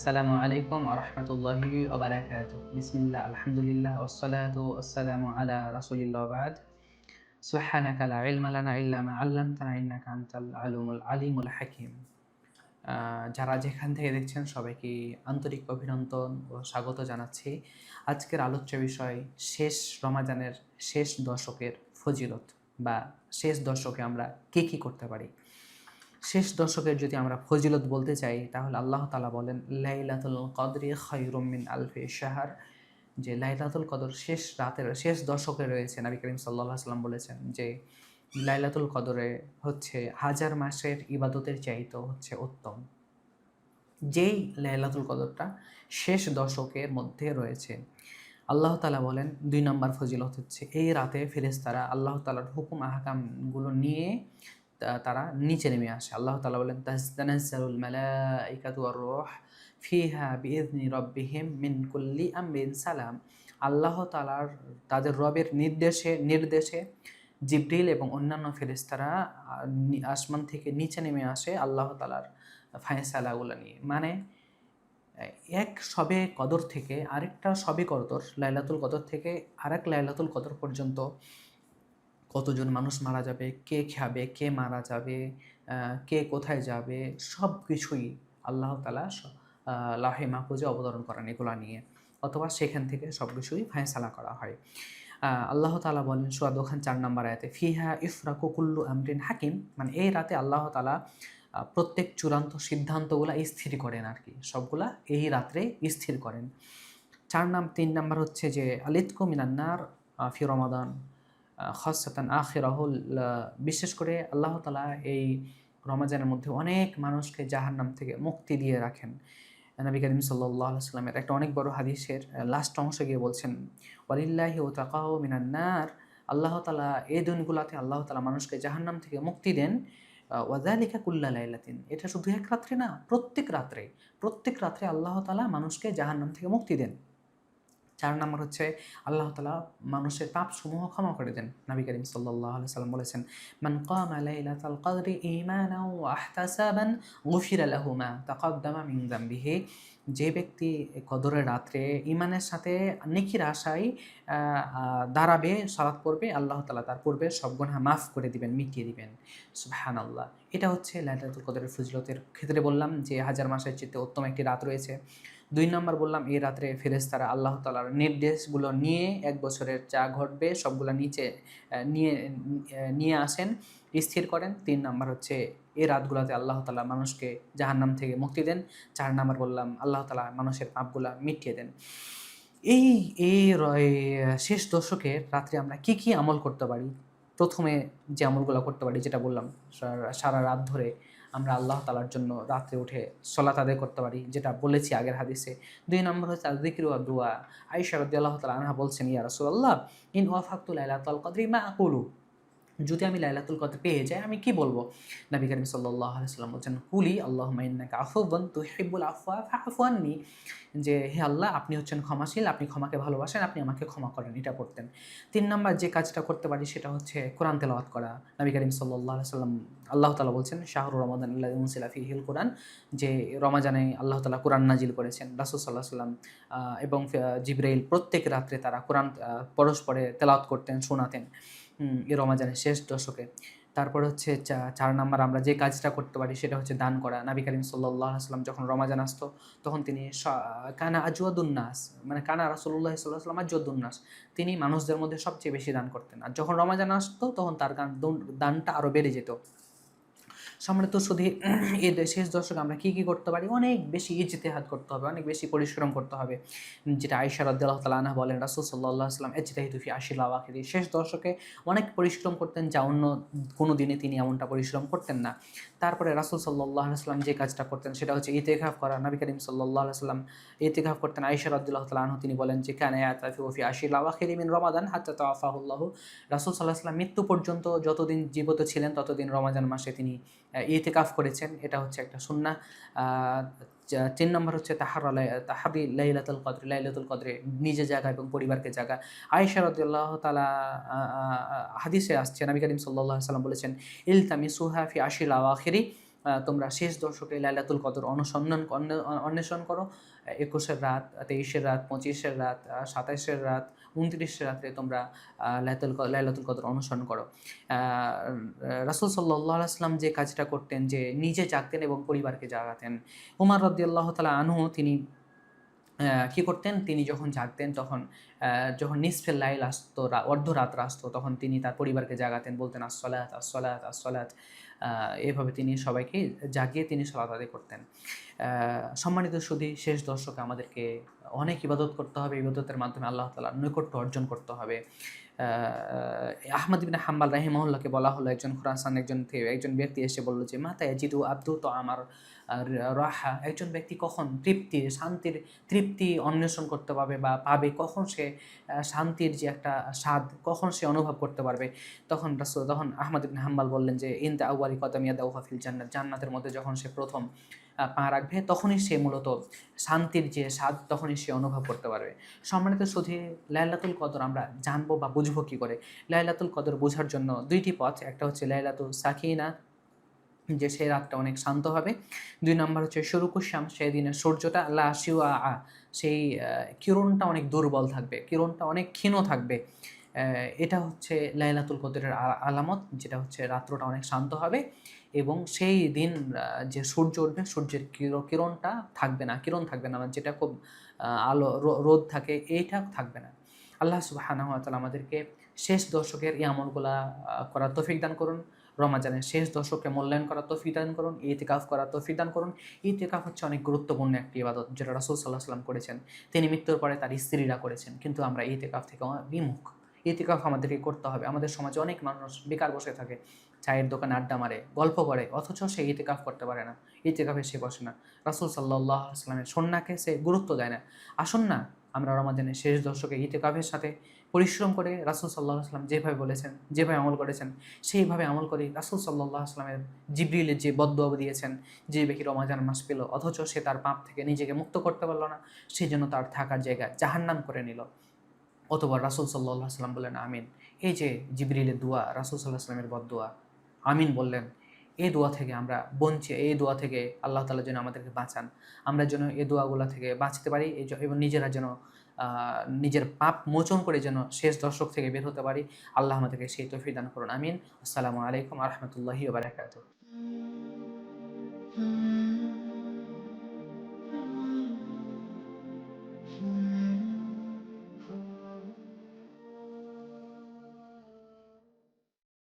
আসসালামু আলাইকুম ওয়া রাহমাতুল্লাহি ওয়া বারাকাতুহু। বিসমিল্লাহ, আলহামদুলিল্লাহ, ওয়াসসালাতু ওয়াসসালামু আলা রাসূলিল্লাহ ওয়া বা'দ। সুবহানাকা লা ইলমা লানা ইল্লা মা 'আল্লামতানা ইন্নাকা আনতাল আলিমুল হাকীম। যারা যেখান থেকে দেখছেন সবাইকে আন্তরিক অভিনন্দন ও স্বাগত জানাচ্ছি। আজকের আলোচ্য বিষয় শেষ রমাজানের শেষ দশকের ফজিলত বা শেষ দশকে আমরা কী করতে পারি। শেষ দশকের যদি আমরা ফজিলত বলতে চাই তাহলে আল্লাহ তাআলা বলেন লাইলাতুল কদরি খায়রুম মিন আলফি শাহর, যে লাইলাতুল কদর শেষ রাতের শেষ দশকে রয়েছে। নবী করিম সাল্লাল্লাহু আলাইহি ওয়াসাল্লাম বলেছেন যে লাইলাতুল কদরে হচ্ছে হাজার মাসের ইবাদতের চাইতেও হচ্ছে উত্তম। যেই লাইলাতুল কদরটা শেষ দশকের মধ্যে রয়েছে, আল্লাহ তাআলা বলেন ২ নম্বর ফজিলত হচ্ছে এই রাতে ফেরেশতারা আল্লাহ তাআলার হুকুম আহকামগুলো নিয়ে তারা নিচে নেমে আসে। আল্লাহ তাআলা বলেন তানাজ্জালুল মালাইকাতু ওয়ার রূহ ফিহা বিইذনি রাব্বিহিম মিন কুল্লি আমরিন সালাম। আল্লাহ তাআলার তাদের রবের নির্দেশে জিবরিল এবং অন্যান্য ফেরেশতারা আসমান থেকে নিচে নেমে আসে আল্লাহ তাআলার ফায়সালাগুলো নিয়ে। মানে এক শবে কদর থেকে আরেকটা শবে কদর, লাইলাতুল কদর থেকে আরেক লাইলাতুল কদর পর্যন্ত কতজন মানুষ মারা যাবে, কে খাবে, কে মারা যাবে, কে কোথায় যাবে, সব কিছুই আল্লাহ তাআলা লাহে মাহফুজে অবতরণ করেন এগুলা নিয়ে, অথবা সেখান থেকে সব কিছুই ফায়সালা করা হয়। আল্লাহ তাআলা বলেন সূরা দোখান ৪ নম্বর আয়াতে ফিহা ইফরাকু কুল্লু আমরিন হাকিম, মানে এই রাতে আল্লাহ তাআলা প্রত্যেক চূড়ান্ত সিদ্ধান্তগুলা স্থির করেন আর কি, সবগুলা এই রাত্রে স্থির করেন। ৩ নাম্বার হচ্ছে যে আলিতকু মিনান্নার ফি রমাদান খাসসাতান আখিরাহুল, বিশেষ করে আল্লাহ তাআলা এই রমাজানের মধ্যে অনেক মানুষকে জাহান্নাম থেকে মুক্তি দিয়ে রাখেন। নবী করিম সাল্লাল্লাহু আলাইহি ওয়াসাল্লামের একটা অনেক বড় হাদিসের লাস্ট অংশে গিয়ে বলছেন ওয়ালিল্লাহি উতাকাউ মিনান নার, আল্লাহ তাআলা এই দিনগুলোতে আল্লাহ তাআলা মানুষকে জাহান্নাম থেকে মুক্তি দেন। ওয়াযালিকা কুল্লা লাইলাতিন, এটা শুধু এক রাত্রে না, প্রত্যেক রাত্রে আল্লাহ তাআলা মানুষকে জাহান্নাম থেকে মুক্তি দেন। ৪ নম্বর হচ্ছে আল্লাহ তাআলা মানুষের পাপসমূহ ক্ষমা করে দেন। নবী করিম সাল্লাল্লাহু আলাইহি ওয়াসাল্লাম বলেছেন মান কামা লাইলাতাল কদরি ঈমানাও ওয়া ইহতিসাবান গুফিরা লাহু মা তাকাদ্দামা মিন যামবিহি, যে ব্যক্তি কদরের রাত্রে ঈমানের সাথে নেকির আশায় দাঁড়াবে, সালাত পড়বে, আল্লাহ তাআলা তার পূর্বের সব গুনাহ মাফ করে দিবেন, মিটিয়ে দিবেন। সুবহানাল্লাহ। এটা হচ্ছে লাইলাতুল কদরের ফজিলতের ক্ষেত্রে বললাম যে হাজার মাসের চেয়ে উত্তম একটি রাত রয়েছে। ২ নম্বর বললাম এই রাত্রে ফেরেশতারা আল্লাহ তাআলার নির্দেশগুলো নিয়ে এক বছরের যা ঘটবে সবগুলা নিচে নিয়ে আসেন, স্থির করেন। ৩ নম্বর হচ্ছে এই রাতগুলোতে আল্লাহ তাআলা মানুষকে জাহান্নাম থেকে মুক্তি দেন। ৪ নম্বর বললাম আল্লাহ তাআলা মানুষের পাপগুলা মিটিয়ে দেন। এই এই র এই শেষ দশকের রাত্রে আমরা কি আমল করতে পারি? প্রথমে যে আমলগুলো করতে পারি, যেটা বললাম, সারা রাত ধরে আমরা আল্লাহ তাআলার জন্য রাত্রে উঠে সলাত আদায় করতে পারি, যেটা বলেছি আগের হাদিসে। ২ নম্বর হচ্ছে আয-যিকরু ওয়াদ দুআ। আয়েশা রাদিয়াল্লাহু তাআলা আনহা বলছেন, ইয়া রাসূলুল্লাহ ইন ওয়াফাকতু লাইলাতাল কদরি মা আকুলু, যদি আমি লাইলাতুল কদর পেয়ে যাই আমি কি বলবো? নবী করিম সাল্লাল্লাহু আলাইহি ওয়াসাল্লাম বলছেন কুলি আল্লাহুম্মা ইন্নাকা আফুওয়ান তুহিব্বুল আফওয়া ফা'ফু আন্নি, যে হে আল্লাহ আপনি হচ্ছেন ক্ষমাশীল, আপনি ক্ষমাকে ভালোবাসেন, আপনি আমাকে ক্ষমা করেন, এটা পড়তেন। ৩ নাম্বার যে কাজটা করতে পারি সেটা হচ্ছে কোরআন তেলাওয়াত করা। নবী করিম সাল্লাল্লাহু আলাইহি ওয়াসাল্লাম, আল্লাহ তাআলা বলছেন শাহরু রমাদান আল্লাযী উনজিলা ফীহিল কুরআন, যে রমাজানে আল্লাহ তাআলা কোরআন নাজিল করেছেন। রাসূল সাল্লাল্লাহু আলাইহি ওয়াসাল্লাম এবং জিবরাইল প্রত্যেক রাত্রে তারা কোরআন পরস্পরে তেলাওয়াত করতেন, শোনাতেন এই রমাজানের শেষ দশকে। তারপর হচ্ছে ৪ নাম্বার আমরা যে কাজটা করতে পারি সেটা হচ্ছে দান করা। নবী করিম সাল্লাল্লাহু আলাইহি ওয়াসাল্লাম যখন রমাজান আসতো তখন তিনি কানা আজওয়াদুন নাস, মানে কানা রাসূলুল্লাহ সাল্লাল্লাহু আলাইহি ওয়াসাল্লাম আজওয়াদুন নাস, তিনি মানুষদের মধ্যে সবচেয়ে বেশি দান করতেন। আর যখন রমাজান আসতো তখন তার দানটা আরও বেড়ে যেত। সম্মানিত সুধী, এর শেষ দশকে আমরা কি করতে পারি? অনেক বেশি ইজতিহাদ করতে হবে, অনেক বেশি পরিশ্রম করতে হবে। যেটা আয়েশা রাদিয়াল্লাহু তাআলা আনহা বলেন রাসূল সাল্লাল্লাহু আলাইহি ওয়াসাল্লাম ইজতাহিদু ফি আশরিল আওয়াখির, শেষ দশকে অনেক পরিশ্রম করতেন যা অন্য কোনো দিনে তিনি এমনটা পরিশ্রম করতেন না। তারপরে রাসূল সাল্লাল্লাহু আলাইহি ওয়াসাল্লাম যে কাজটা করতেন সেটা হচ্ছে ইতিকাফ করা। নবী করিম সাল্লাল্লাহু আলাইহি ওয়াসাল্লাম ইতিকাফ করতেন। আয়েশা রাদিয়াল্লাহু তাআলা আনহা তিনি বলেন যে কানা ইয়াতাফিউ ফি আশরিল আওয়াখির মিন রমাদান হাত্তা তাওয়াফাহুল্লাহু, রাসূল সাল্লাল্লাহু আলাইহি ওয়াসাল্লাম মৃত্যু পর্যন্ত যতদিন জীবিত ছিলেন ততদিন রমাজান মাসে তিনি ইতিকাফ করেছেন। এটা হচ্ছে একটা সুন্নাহ। ৩ নম্বর হচ্ছে তাহারি লাইলাতুল কদর, লাইলাতুল কদরে নিজে জাগা এবং পরিবারকে জাগা। আয়েশা রাদিয়াল্লাহু তাআলা হাদিসে আসছে নবী করিম সাল্লাল্লাহু আলাইহি ওয়াসাল্লাম বলেছেন ইলতামিসুহা ফি আশরিল আওয়াখিরি, তোমরা শেষ দশকে লাইলাতুল কদর অন্বেষণ করো। 21-এর রাত, 23-এর রাত, 25-এর রাত, 27-এর রাত, 29-এর রাত্রে তোমরা লাইলাতুল কদর অনুসরণ করো। রাসূল সাল্লাল্লাহু আলাইহি ওয়াসাল্লাম যে কাজটা করতেন, যে নিজে জাগতেন এবং পরিবারকে জাগাতেন। উমর রাদিয়াল্লাহু তাআলা আনহু তিনি কি করতেন, তিনি যখন জাগতেন তখন যখন নিসফে লাইল আসতো, অর্ধরাত আসতো, তখন তিনি তার পরিবারকে জাগাতেন, বলতেন আসসালাত আসসালাত আসসালাত। এভাবে তিনি সবাইকে জাগিয়ে তিনি সালাত আদায় করতেন। সম্মানিত সুধী, শেষ দর্শকে আমাদেরকে অনেক ইবাদত করতে হবে, ইবাদতের মাধ্যমে আল্লাহ তাআলার নৈকট্য অর্জন করতে হবে। আহমদ ইবনে হাম্বল রাহিমাহুল্লাহকে বলা হলো, একজন খুরাসান একজন ব্যক্তি এসে বলল যে মাতা ইয়াজিদু আবদু তো আমার রাহা, একজন ব্যক্তি কখন শান্তির তৃপ্তি অন্বেষণ করতে পারবে বা পাবে, কখন সে শান্তির যে একটা স্বাদ কখন সে অনুভব করতে পারবে। তখন আহমদ ইবনে হাম্বল বললেন যে ইনদা আউয়ালি কদম ইয়াদাউহা ফিল জান্নাত, জান্নাতের মধ্যে যখন সে প্রথম পা রাখবে তখনই সে মূলত শান্তির যে স্বাদ তখনই সে অনুভব করতে পারবে। সম্মানিত সুধী, লাইলাতুল কদর আমরা জানবো বা বুঝবো কী করে? লাইলাতুল কদর বোঝার জন্য দুইটি পথ, একটা হচ্ছে লাইলাতুল সাকিনা, যে সেই রাতটা অনেক শান্ত হবে। ২ নম্বর হচ্ছে শুরুকুশ শামস, সেই দিনের সূর্যটা লা শিউআ আ, সেই কিরণটা অনেক দুর্বল থাকবে, কিরণটা অনেক ক্ষীণ থাকবে। এটা হচ্ছে লাইলাতুল কদরের আলামত, যেটা হচ্ছে রাত্রটা অনেক শান্ত হবে এবং সেই দিন যে সূর্য উঠবে, সূর্যের কিরণটা থাকবে না, কিরণ থাকবে না, যেটা খুব আলো রোদ থাকে, এইটা থাকবে না। আল্লাহ সুবহানাহু ওয়া তাআলা আমাদেরকে শেষ দশকের এই আমলগুলা করার তৌফিক দান করুন। রমাজানের শেষ দশককে মূল্যায়ন করার তৌফিক দান করুন, ইতিকাফ করার তৌফিক দান করুন। ইতিকাফ হচ্ছে অনেক গুরুত্বপূর্ণ একটি ইবাদত, যেটা রাসূল সাল্লাল্লাহু আলাইহি ওয়াসাল্লাম করেছেন, তিনি মৃত্যুর পরে তার স্ত্রীরা করেছেন, কিন্তু আমরা ইতিকাফ থেকে বিমুখ। ইতিকাফ আমাদেরকে করতে হবে। আমাদের সমাজে অনেক মানুষ বেকার বসে থাকে, চায়ের দোকানে আড্ডা মারে, গল্প করে, অথচ সে ইতিকাফ করতে পারে না, ইতিকাফে সে বসে না। রাসূল সাল্লাল্লাহু আলাইহি ওয়াসাল্লামের সুন্নাহকে সে গুরুত্ব দেয় না। আসুন না আমরা রমাজানের শেষ দশকে ইতিকাফের সাথে পরিশ্রম করে রাসূল সাল্লাল্লাহু আলাইহি ওয়াসাল্লাম যেভাবে বলেছেন, যেভাবে আমল করেছেন, সেইভাবে আমল করি। রাসূল সাল্লাল্লাহু আলাইহি ওয়াসাল্লামের জিবরিলের যে বদদুয়া দিয়েছেন, যে ব্যক্তি রমাজান মাস পেল অথচ সে তার পাপ থেকে নিজেকে মুক্ত করতে পারল না, সেজন্য তার থাকার জায়গা জাহান্নাম করে নিল। অতঃপর রাসূল সাল্লাল্লাহু আলাইহি ওয়াসাল্লাম বললেন আমিন। এই যে জিবরিলের দোয়া, রাসূল সাল্লাল্লাহু আলাইহি ওয়াসাল্লামের বদদুয়া, আমিন বললেন। এই দোয়া থেকে আমরা এই দোয়া থেকে আল্লাহ তাআলা যেন আমাদেরকে বাঁচান। আমরা যেন এই দোয়াগুলা থেকে বাঁচতে পারি, এবং নিজেরা যেন নিজের পাপ মোচন করে যেন শেষ দশক থেকে বের হতে পারি। আল্লাহ আমাদেরকে সেই তৌফিক দান করুন। আমিন। আসসালামু আলাইকুম ওয়া রাহমাতুল্লাহি ওয়া বারাকাতুহু।